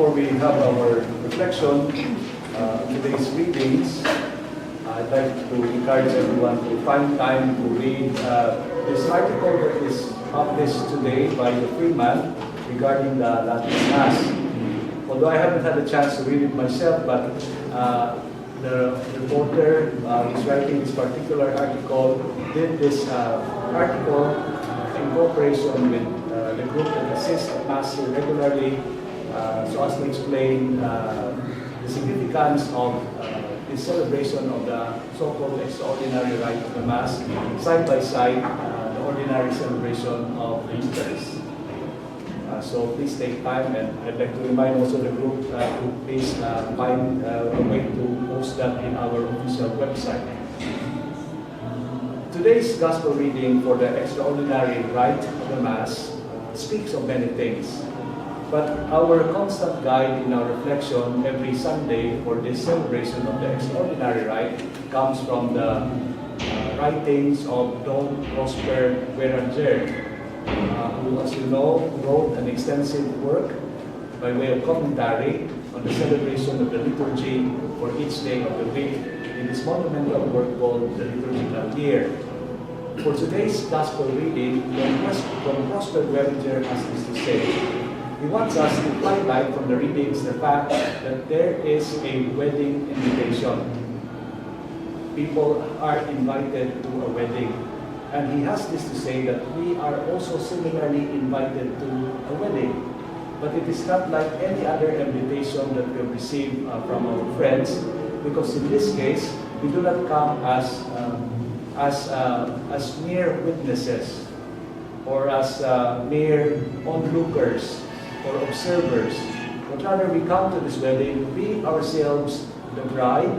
before we have our reflection, today's readings, I'd like to encourage everyone to find time to read this article that is published today by the Freeman regarding the Latin Mass. Although I haven't had a chance to read it myself, but the reporter who's writing this particular article did this article in cooperation with the group that assists at Mass regularly, so as to explain the significance of the celebration of the so-called extraordinary rite of the Mass, side by side the ordinary celebration of the Eucharist. So please take time, and I'd like to remind also the group to please find a way to post that in our official website. Today's Gospel reading for the extraordinary rite of the Mass speaks of many things. But our constant guide in our reflection every Sunday for this celebration of the extraordinary rite comes from the writings of Don Prosper Gueranger, who, as you know, wrote an extensive work by way of commentary on the celebration of the liturgy for each day of the week in this monumental work called the Liturgical Year. For today's Gospel reading, Don Prosper Gueranger has this to say. He wants us to highlight from the readings the fact that there is a wedding invitation. People are invited to a wedding. And he has this to say that we are also similarly invited to a wedding. But it is not like any other invitation that we receive from our friends, because in this case, we do not come as mere witnesses or as mere onlookers or observers, but rather we come to this wedding, we ourselves, the bride,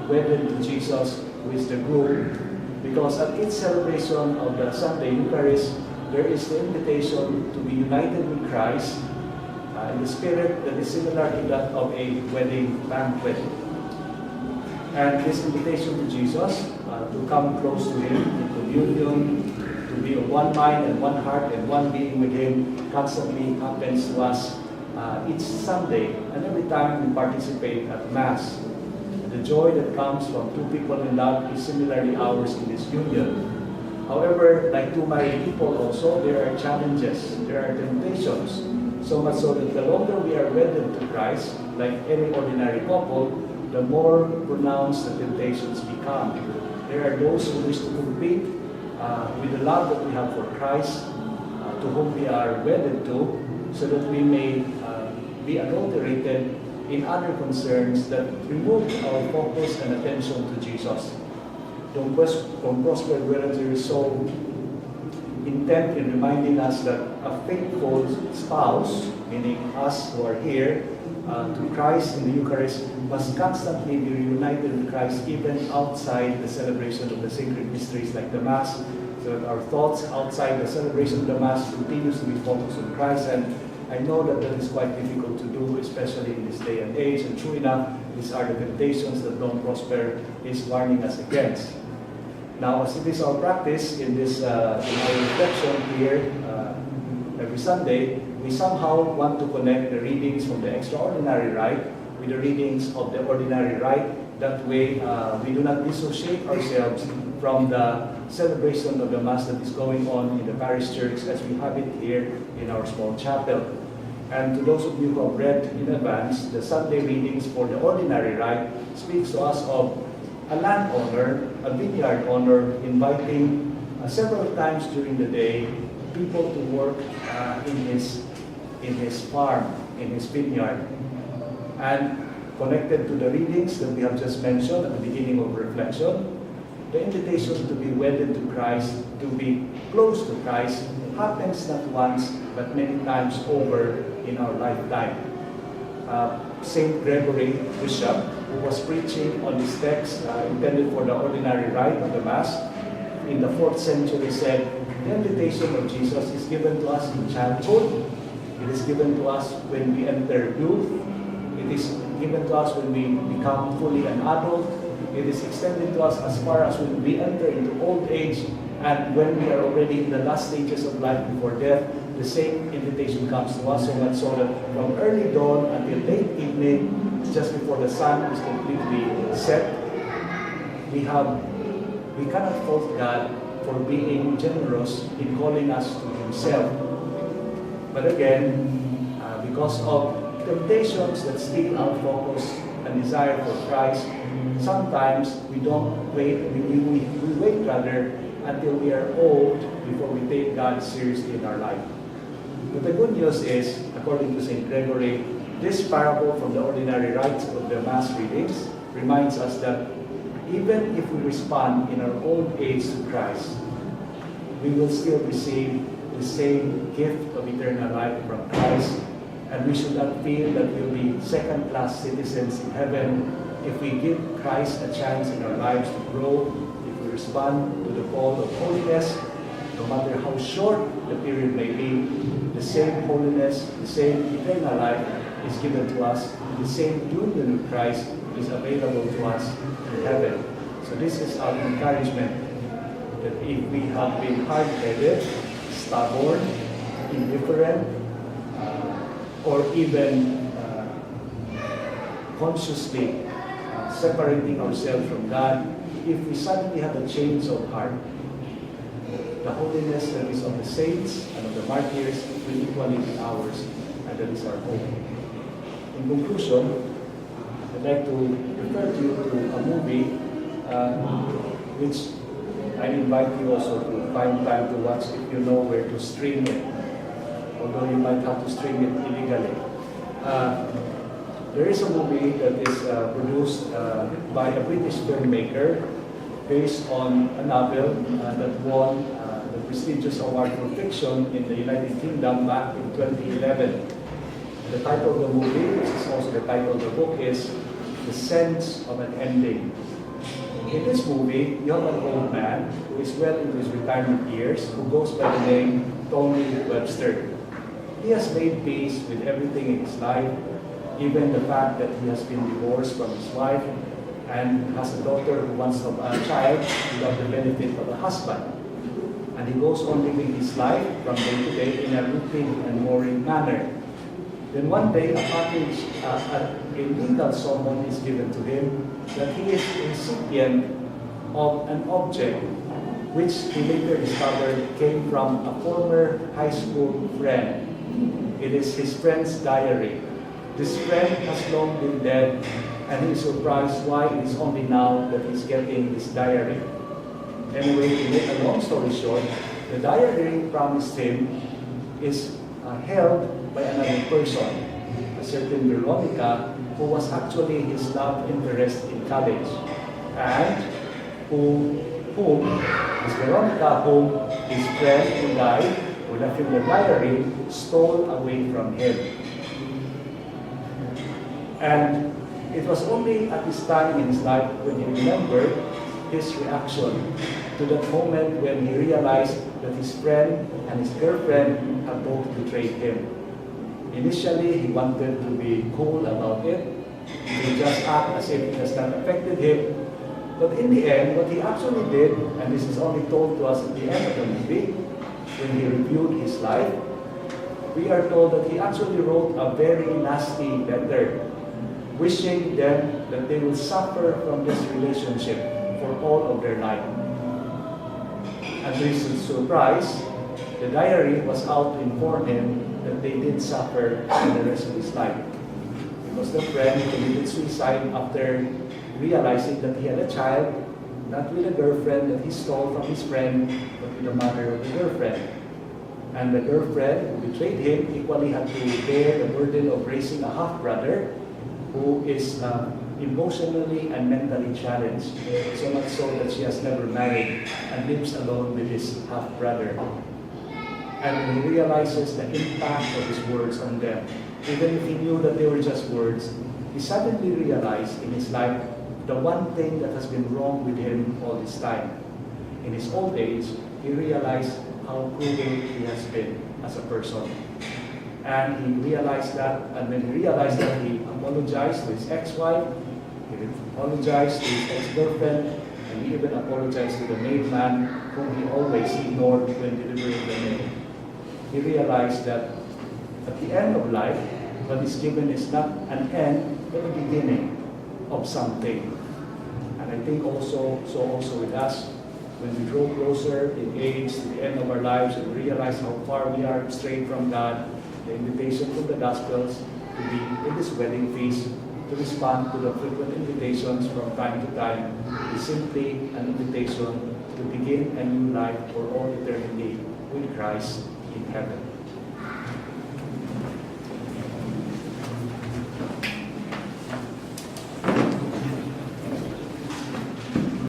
wedded to Jesus, who is the groom, because at each celebration of the Sunday Eucharist, there is the invitation to be united with Christ in the spirit that is similar to that of a wedding banquet. And this invitation to Jesus, to come close to Him, in communion, to be of one mind and one heart and one being with Him, constantly happens to us each Sunday and every time we participate at Mass. The joy that comes from two people in love is similarly ours in this union. However, like two married people also, there are challenges, there are temptations, so much so that the longer we are wedded to Christ, like any ordinary couple, the more pronounced the temptations become. There are those who wish to compete with the love that we have for Christ, to whom we are wedded to, so that we may be adulterated in other concerns that remove our focus and attention to Jesus. Don Prosper Gueranger is so intent in reminding us that a faithful spouse, meaning us who are here, to Christ in the Eucharist, must constantly be reunited with Christ even outside the celebration of the sacred mysteries like the Mass, so that our thoughts outside the celebration of the Mass continues to be focused on Christ. And I know that that is quite difficult to do, especially in this day and age, and true enough, these are the temptations that Don Prosper is warning us against. Now, as it is our practice in this in our reflection here every Sunday, we somehow want to connect the readings from the extraordinary rite with the readings of the ordinary rite. That way, we do not dissociate ourselves from the celebration of the Mass that is going on in the parish church as we have it here in our small chapel. And to those of you who have read in advance, the Sunday readings for the ordinary rite speaks to us of a landowner, a vineyard owner, inviting several times during the day people to work in his farm, in his vineyard. And connected to the readings that we have just mentioned at the beginning of reflection, the invitation to be wedded to Christ, to be close to Christ, happens not once, but many times over in our lifetime. Saint Gregory, Bishop, who was preaching on this text intended for the ordinary rite of the Mass, in the 4th century said, the invitation of Jesus is given to us in childhood, it is given to us when we enter youth, it is given to us when we become fully an adult, it is extended to us as far as when we enter into old age, And when we are already in the last stages of life before death, the same invitation comes to us, so much so that from early dawn until late evening, just before the sun is completely set, we cannot fault God for being generous in calling us to Himself. But again, because of temptations that steal our focus and desire for Christ, sometimes we don't wait, we wait rather until we are old before we take God seriously in our life. But the good news is, according to St. Gregory, this parable from the ordinary rites of the Mass readings reminds us that even if we respond in our old age to Christ, we will still receive the same gift of eternal life from Christ, and we should not feel that we'll be second-class citizens in heaven if we give Christ a chance in our lives to grow, if we respond to the call of holiness, no matter how short the period may be. The same holiness, the same eternal life is given to us, the same union with Christ is available to us in heaven. So this is our encouragement, that if we have been hard-headed, stubborn, indifferent, or even consciously separating ourselves from God, if we suddenly have a change of heart, the holiness that is of the saints and of the martyrs will equally be ours, and that is our hope. In conclusion, I'd like to refer to you to a movie which I invite you also to find time to watch if you know where to stream it, although you might have to stream it illegally. There is a movie that is produced by a British filmmaker based on a novel that won the prestigious award for fiction in the United Kingdom back in 2011. The title of the movie, which is also the title of the book, is The Sense of an Ending. In this movie, you have an old man who is well into his retirement years, who goes by the name Tony Webster. He has made peace with everything in his life, even the fact that he has been divorced from his wife and has a daughter who wants to have a child without the benefit of a husband. And he goes on living his life from day to day in a routine and boring manner. Then one day, a legal summons is given to him that he is the recipient of an object which he later discovered came from a former high school friend. It is his friend's diary. This friend has long been dead, and he is surprised why it is only now that he's getting his diary. Anyway, to make a long story short, the diary promised him is held by another person, a certain Veronica, who was actually his love interest in college, and whom this Veronica, whom his friend who died, who left him the diary, stole away from him. And it was only at this time in his life when he remembered his reaction to that moment when he realized that his friend and his girlfriend had both betrayed him. Initially, he wanted to be cool about it, to just act as if it has not affected him. But in the end, what he actually did, and this is only told to us at the end of the movie, when he reviewed his life, we are told that he actually wrote a very nasty letter, wishing them that they will suffer from this relationship for all of their life. And to his surprise, the diary was out to inform him that they did suffer for the rest of his life. Because the friend committed suicide after realizing that he had a child, not with a girlfriend that he stole from his friend, but with the mother of the girlfriend. And the girlfriend who betrayed him equally had to bear the burden of raising a half-brother who is emotionally and mentally challenged, so much so that she has never married and lives alone with his half-brother. And when he realizes the impact of his words on them, even if he knew that they were just words, he suddenly realized in his life the one thing that has been wrong with him all this time. In his old age, he realized how cruel he has been as a person. And he realized that, and when he realized that, he apologized to his ex-wife, he apologized to his ex-girlfriend, and he even apologized to the maid man whom he always ignored when delivering the name. He realized that at the end of life, what is given is not an end, but a beginning of something. And I think also with us, when we draw closer in age to the end of our lives and realize how far we are strayed from God, the invitation from the Gospels to be in this wedding feast, to respond to the frequent invitations from time to time, is simply an invitation to begin a new life for all eternity with Christ in heaven.